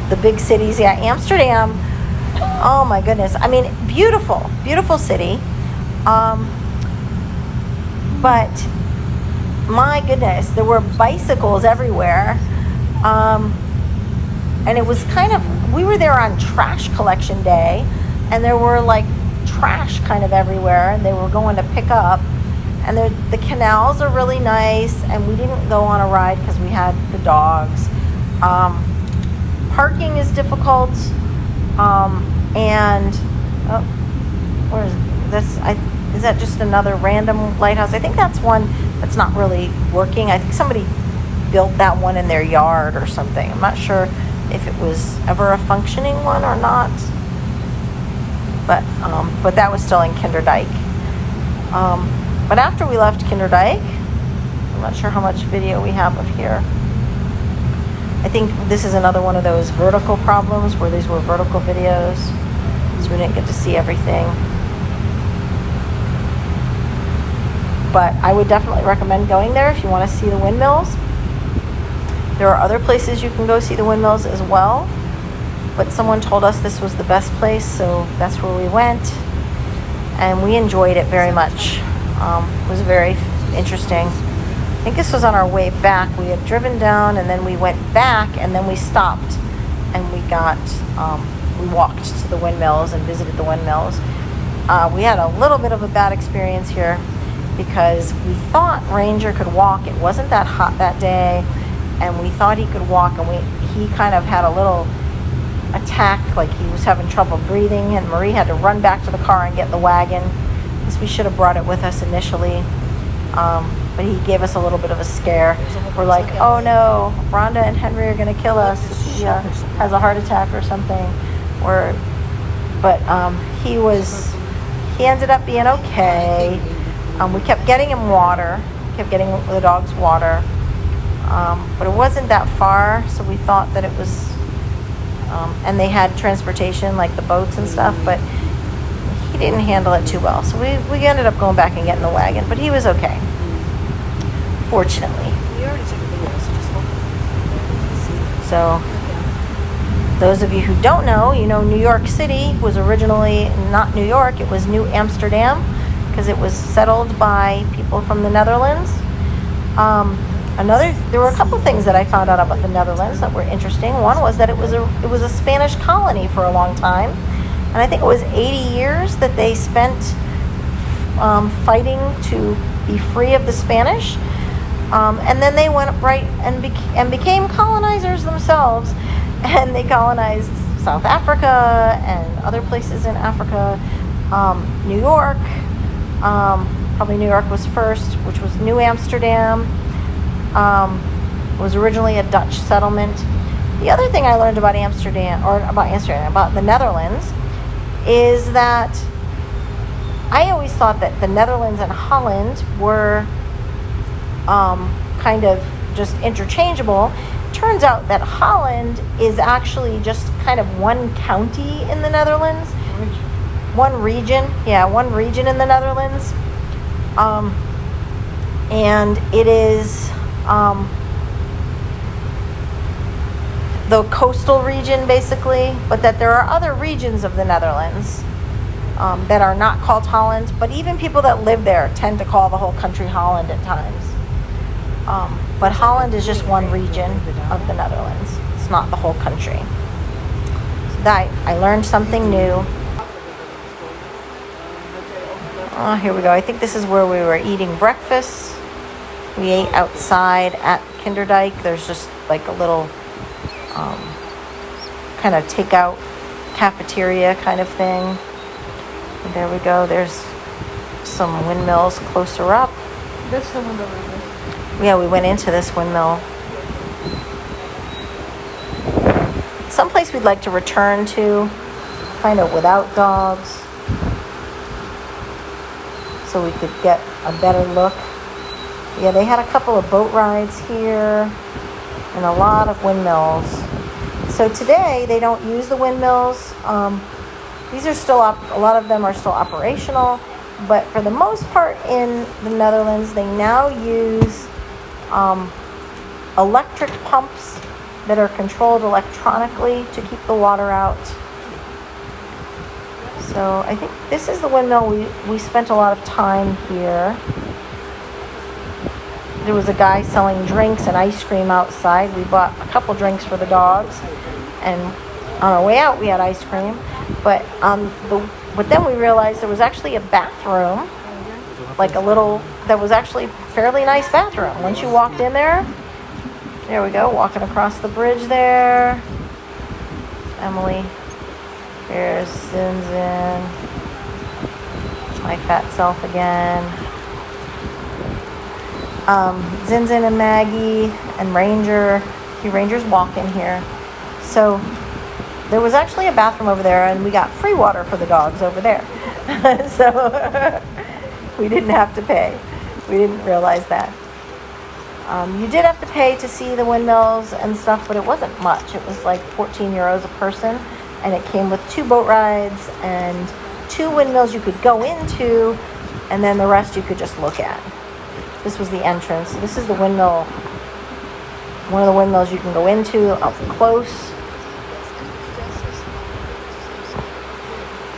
the big cities. Yeah, Amsterdam, oh my goodness. I mean, beautiful city. But my goodness, there were bicycles everywhere. And it was kind of, we were there on trash collection day, and there were like trash kind of everywhere, and they were going to pick up. And the canals are really nice, and we didn't go on a ride because we had the dogs. Parking is difficult, and where is this? Is that just another random lighthouse? I think that's one that's not really working. I think somebody built that one in their yard or something. I'm not sure if it was ever a functioning one or not, but that was still in Kinderdijk. But after we left Kinderdijk, I'm not sure how much video we have of here. I think this is another one of those vertical problems where these were vertical videos, so we didn't get to see everything. But I would definitely recommend going there if you want to see the windmills. There are other places you can go see the windmills as well, but someone told us this was the best place, so that's where we went, and we enjoyed it very much. It was very interesting. I think this was on our way back. We had driven down, and then we went back, and then we stopped, and we walked to the windmills and visited the windmills. We had a little bit of a bad experience here because we thought Ranger could walk. It wasn't that hot that day, and we thought he could walk, and he kind of had a little attack, like he was having trouble breathing, and Marie had to run back to the car and get the wagon. I guess we should have brought it with us initially, but he gave us a little bit of a scare. We're like, oh no, Rhonda and Henry are going to kill us if he has a heart attack or something. But he ended up being okay. We kept getting him water, kept getting the dogs water. But it wasn't that far, so we thought that it was, and they had transportation, like the boats and stuff, but he didn't handle it too well. So we ended up going back and getting the wagon, but he was okay, fortunately. We already took a video, so just look. So, those of you who don't know, New York City was originally not New York, it was New Amsterdam, because it was settled by people from the Netherlands. There were a couple things that I found out about the Netherlands that were interesting. One was that it was a Spanish colony for a long time, and I think it was 80 years that they spent fighting to be free of the Spanish, and then they went right and became colonizers themselves, and they colonized South Africa and other places in Africa. New York, probably New York was first, which was New Amsterdam. Was originally a Dutch settlement. The other thing I learned about about the Netherlands, is that I always thought that the Netherlands and Holland were kind of just interchangeable. Turns out that Holland is actually just kind of one county in the Netherlands. One region in the Netherlands. And it is the coastal region, basically, but that there are other regions of the Netherlands that are not called Holland, but even people that live there tend to call the whole country Holland at times. But Holland is just one region of the Netherlands. It's not the whole country. So that I learned something new. Oh, here we go. I think this is where we were eating breakfast. We ate outside at Kinderdijk. There's just like a little kind of takeout cafeteria kind of thing. And there we go. There's some windmills closer up. That's the window right there. Yeah, we went into this windmill. Someplace we'd like to return to, kind of without dogs, so we could get a better look. Yeah, they had a couple of boat rides here and a lot of windmills. So today they don't use the windmills. These are still a lot of them are still operational, but for the most part in the Netherlands, they now use electric pumps that are controlled electronically to keep the water out. So I think this is the windmill. We spent a lot of time here. there was a guy selling drinks and ice cream outside. We bought a couple drinks for the dogs, and on our way out we had ice cream. But then we realized there was actually a bathroom, like that was actually a fairly nice bathroom. Once you walked in there we go, walking across the bridge there. Emily. Here's Zinzin. My fat self again. Zinzin and Maggie and Ranger. Ranger's walking here. So there was actually a bathroom over there, and we got free water for the dogs over there. So we didn't have to pay. We didn't realize that. You did have to pay to see the windmills and stuff, but it wasn't much. It was like 14 euros a person, and it came with 2 boat rides and 2 windmills you could go into, and then the rest you could just look at. This was the entrance. This is the windmill, one of the windmills you can go into up close.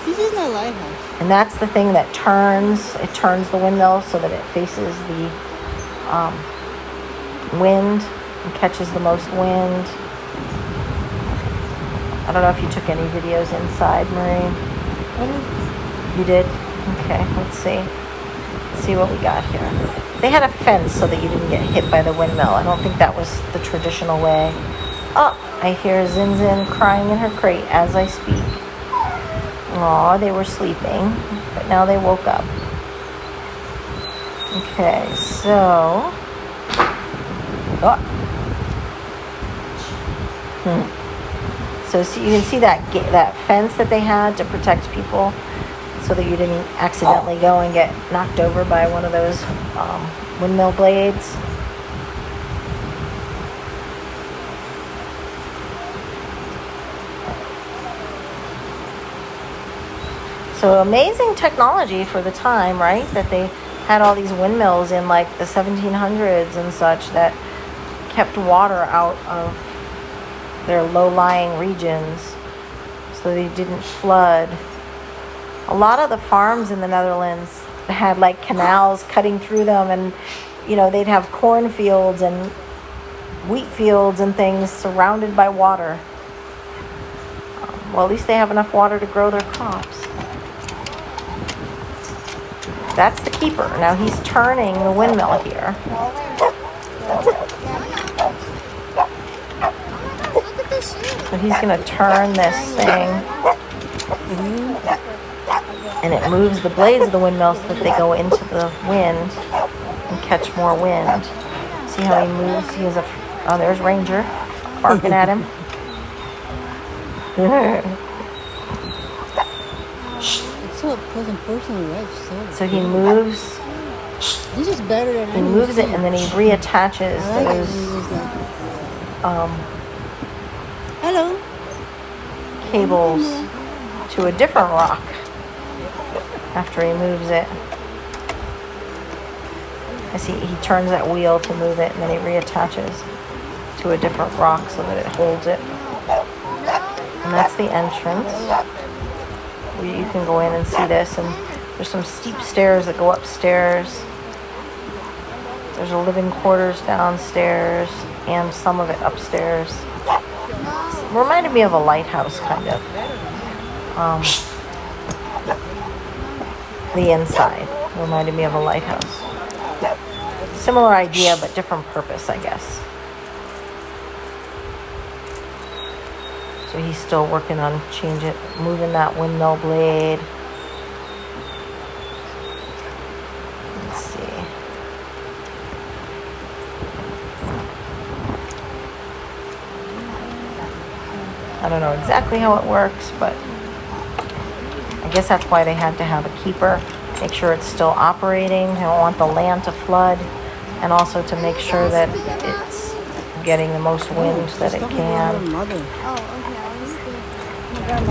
This is not a lighthouse. And that's the thing that turns. It turns the windmill so that it faces the wind and catches the most wind. I don't know if you took any videos inside, Marie. You did? Okay, let's see. Let's see what we got here. They had a fence so that you didn't get hit by the windmill. I don't think that was the traditional way. Oh, I hear Zinzin crying in her crate as I speak. Aw, they were sleeping, but now they woke up. Okay, so... So you can see that fence that they had to protect people so that you didn't accidentally go and get knocked over by one of those windmill blades. So amazing technology for the time, right? That they had all these windmills in like the 1700s and such that kept water out of their low-lying regions so they didn't flood. A lot of the farms in the Netherlands had like canals cutting through them, and they'd have cornfields and wheat fields and things surrounded by water. Well, at least they have enough water to grow their crops. That's the keeper. Now he's turning the windmill here. So he's going to turn this thing, and it moves the blades of the windmill so that they go into the wind and catch more wind. See how he moves? He has there's Ranger barking at him. It's so pleasant personal life. So he moves. This is better than He moves it, and then he reattaches those Hello. cables to a different rock after he moves it. I see he turns that wheel to move it, and then he reattaches to a different rock so that it holds it. And that's the entrance. You can go in and see this, and there's some steep stairs that go upstairs. There's a living quarters downstairs and some of it upstairs. It reminded me of a lighthouse, kind of. The inside reminded me of a lighthouse. Similar idea, but different purpose, I guess. So he's still working on moving that windmill blade. Let's see. I don't know exactly how it works, but I guess that's why they had to have a keeper. Make sure it's still operating. They don't want the land to flood, and also to make sure that it's getting the most wind that it can.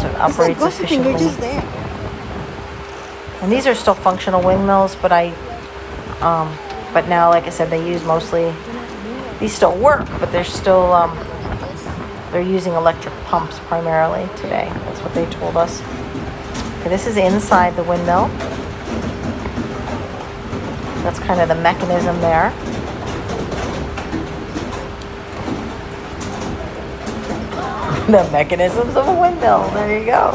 So it operates efficiently. And these are still functional windmills, but but now, like I said, they use mostly, these still work, but they're still, they're using electric pumps primarily today. That's what they told us. Okay, this is inside the windmill. That's kind of the mechanism there. The mechanisms of a windmill. There you go.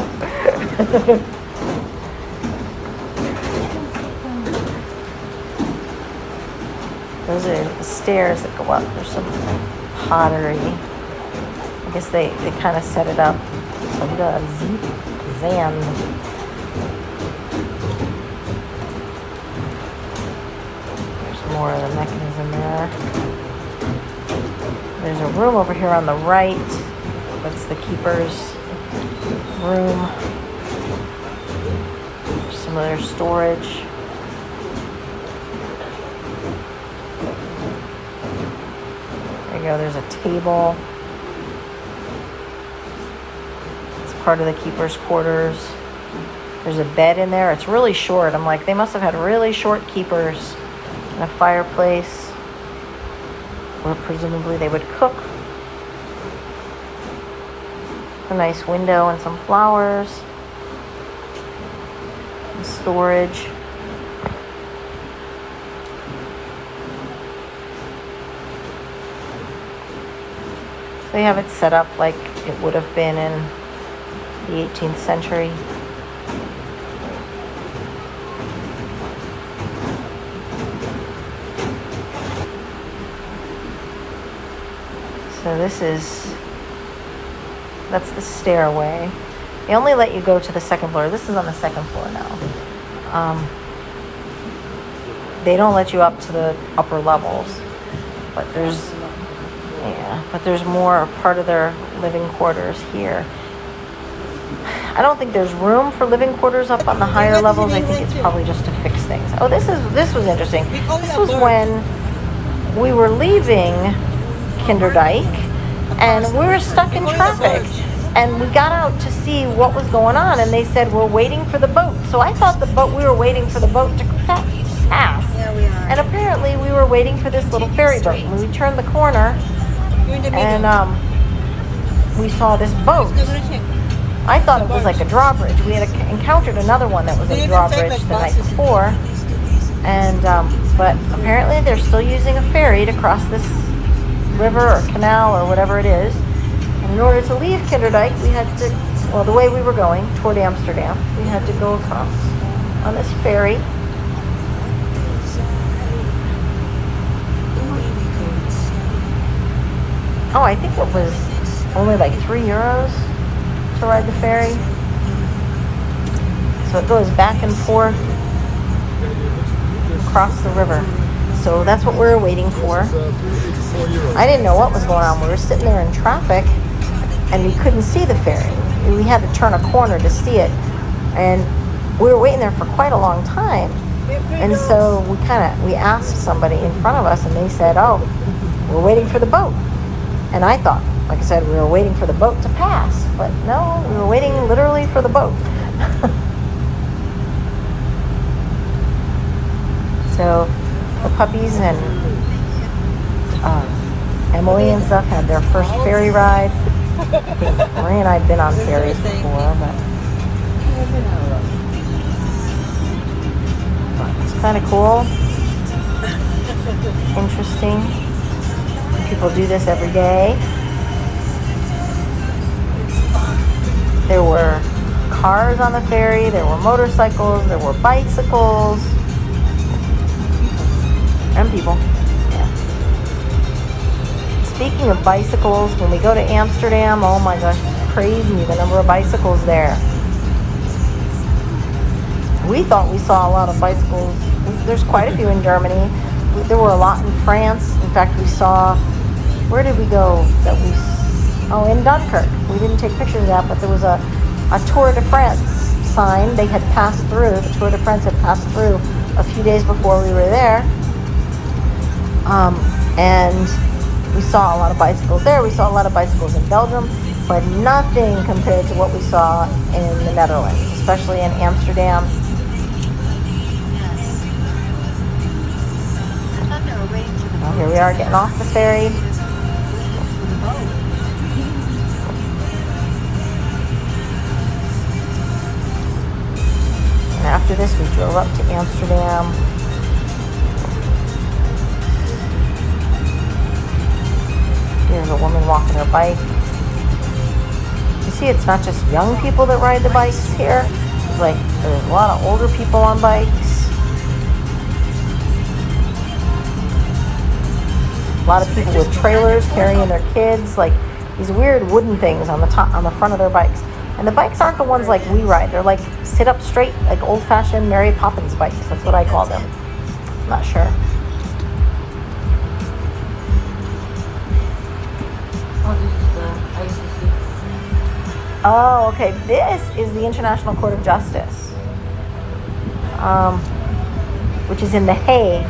Those are the stairs that go up. There's some pottery. I guess they kind of set it up. Some Zand. There's more of the mechanism there. There's a room over here on the right. That's the keeper's room. There's some other storage. There you go, there's a table. It's part of the keeper's quarters. There's a bed in there. It's really short. I'm like, they must have had really short keepers. And a fireplace where presumably they would cook. A nice window and some flowers. And storage. They have it set up like it would have been in the 18th century. So that's the stairway. They only let you go to the second floor. This is on the second floor now. They don't let you up to the upper levels, but there's more part of their living quarters here. I don't think there's room for living quarters up on the higher levels. I think it's probably just to fix things. Oh, this was interesting. This was when we were leaving Kinderdijk, and we were stuck in traffic, and we got out to see what was going on, and they said we're waiting for the boat. So I thought we were waiting for the boat to pass. Yeah, we are. And apparently we were waiting for this little ferry boat. When we turned the corner, and we saw this boat. I thought it was like a drawbridge. We had encountered another one that was a drawbridge the night before, and but apparently they're still using a ferry to cross this river or canal or whatever it is. And in order to leave Kinderdijk, we had to, the way we were going toward Amsterdam, we had to go across on this ferry. Oh, I think it was only like €3 to ride the ferry. So it goes back and forth across the river. So that's what we were waiting for. I didn't know what was going on. We were sitting there in traffic and we couldn't see the ferry. We had to turn a corner to see it. And we were waiting there for quite a long time. And so we asked somebody in front of us, and they said, oh, we're waiting for the boat. And I thought, like I said, we were waiting for the boat to pass. But no, we were waiting literally for the boat. So the puppies and Emily and stuff had their first ferry ride. I think Marie and I had been on ferries before, but it's kind of cool. Interesting. People do this every day. There were cars on the ferry, there were motorcycles, there were bicycles, and people. Yeah. Speaking of bicycles, when we go to Amsterdam, oh my gosh, it's crazy the number of bicycles there. We thought we saw a lot of bicycles. There's quite a few in Germany. There were a lot in France. In fact, we saw, where did we go? In Dunkirk. We didn't take pictures of that, but there was a Tour de France sign. They had passed through, the Tour de France had passed through a few days before we were there. And we saw a lot of bicycles there. We saw a lot of bicycles in Belgium, but nothing compared to what we saw in the Netherlands, especially in Amsterdam. Well, here we are getting off the ferry. And after this, we drove up to Amsterdam. There's a woman walking her bike. You see, it's not just young people that ride the bikes here. It's like there's a lot of older people on bikes. A lot of people with trailers carrying their kids, like these weird wooden things on the front of their bikes. And the bikes aren't the ones like we ride. They're like sit up straight, like old-fashioned Mary Poppins bikes. That's what I call them. I'm not sure. Oh, this is the ICC. Oh, okay. This is the International Court of Justice, which is in The Hague,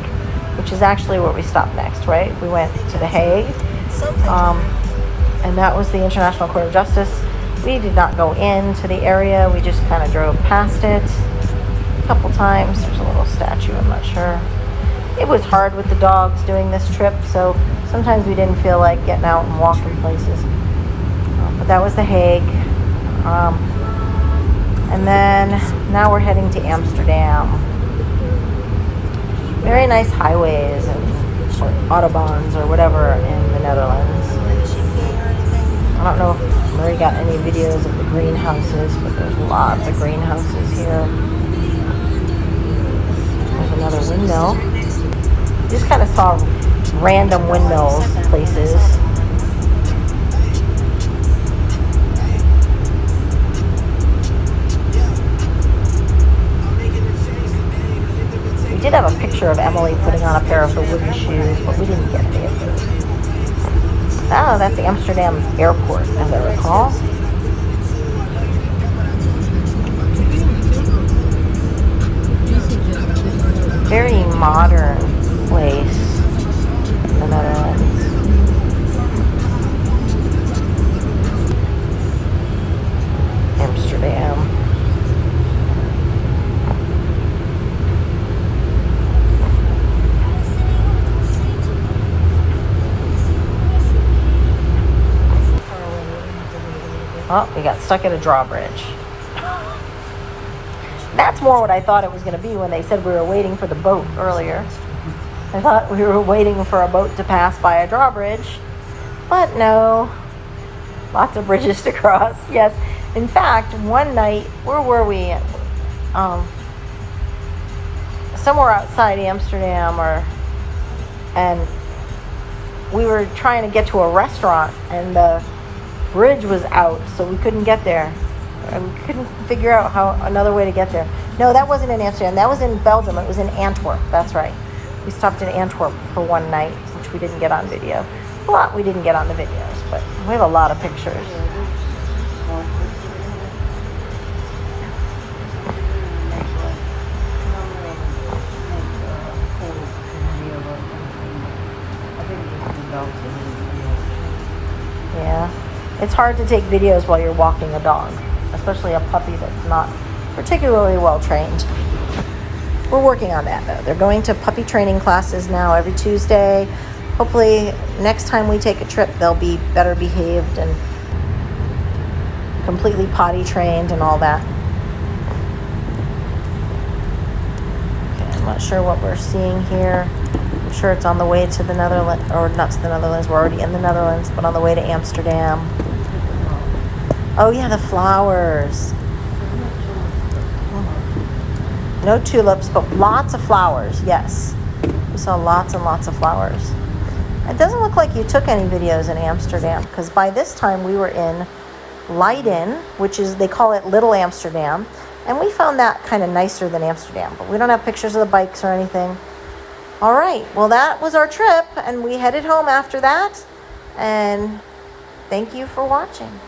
which is actually where we stopped next, right? We went to The Hague, and that was the International Court of Justice. We did not go into the area. We just kind of drove past it a couple times. There's a little statue, I'm not sure. It was hard with the dogs doing this trip, so sometimes we didn't feel like getting out and walking places. But that was The Hague. And then now we're heading to Amsterdam. Very nice highways and or autobahns or whatever in the Netherlands. I don't know if Murray got any videos of the greenhouses, but there's lots of greenhouses here. There's another windmill. Just kind of saw random windmills places. We did have a picture of Emily putting on a pair of the wooden shoes, but we didn't get any of those. Oh, that's Amsterdam's airport, as I recall. Very modern place in the Netherlands. Amsterdam. Oh, we got stuck at a drawbridge. That's more what I thought it was going to be when they said we were waiting for the boat earlier. I thought we were waiting for a boat to pass by a drawbridge. But no. Lots of bridges to cross. Yes. In fact, one night, where were we? Somewhere outside Amsterdam, and we were trying to get to a restaurant, and the bridge was out, so we couldn't get there. And we couldn't figure out another way to get there. No, that wasn't in Amsterdam. That was in Belgium. It was in Antwerp. That's right. We stopped in Antwerp for one night, which we didn't get on video. A lot we didn't get on the videos, but we have a lot of pictures. Yeah. It's hard to take videos while you're walking a dog, especially a puppy that's not particularly well trained. We're working on that though. They're going to puppy training classes now every Tuesday. Hopefully next time we take a trip, they'll be better behaved and completely potty trained and all that. Okay, I'm not sure what we're seeing here. I'm sure it's on the way to the Netherlands, or not to the Netherlands, we're already in the Netherlands, but on the way to Amsterdam. Oh yeah, the flowers. No tulips, but lots of flowers, yes. We saw lots and lots of flowers. It doesn't look like you took any videos in Amsterdam, because by this time we were in Leiden, which is, they call it Little Amsterdam, and we found that kind of nicer than Amsterdam, but we don't have pictures of the bikes or anything. All right, well that was our trip, and we headed home after that, and thank you for watching.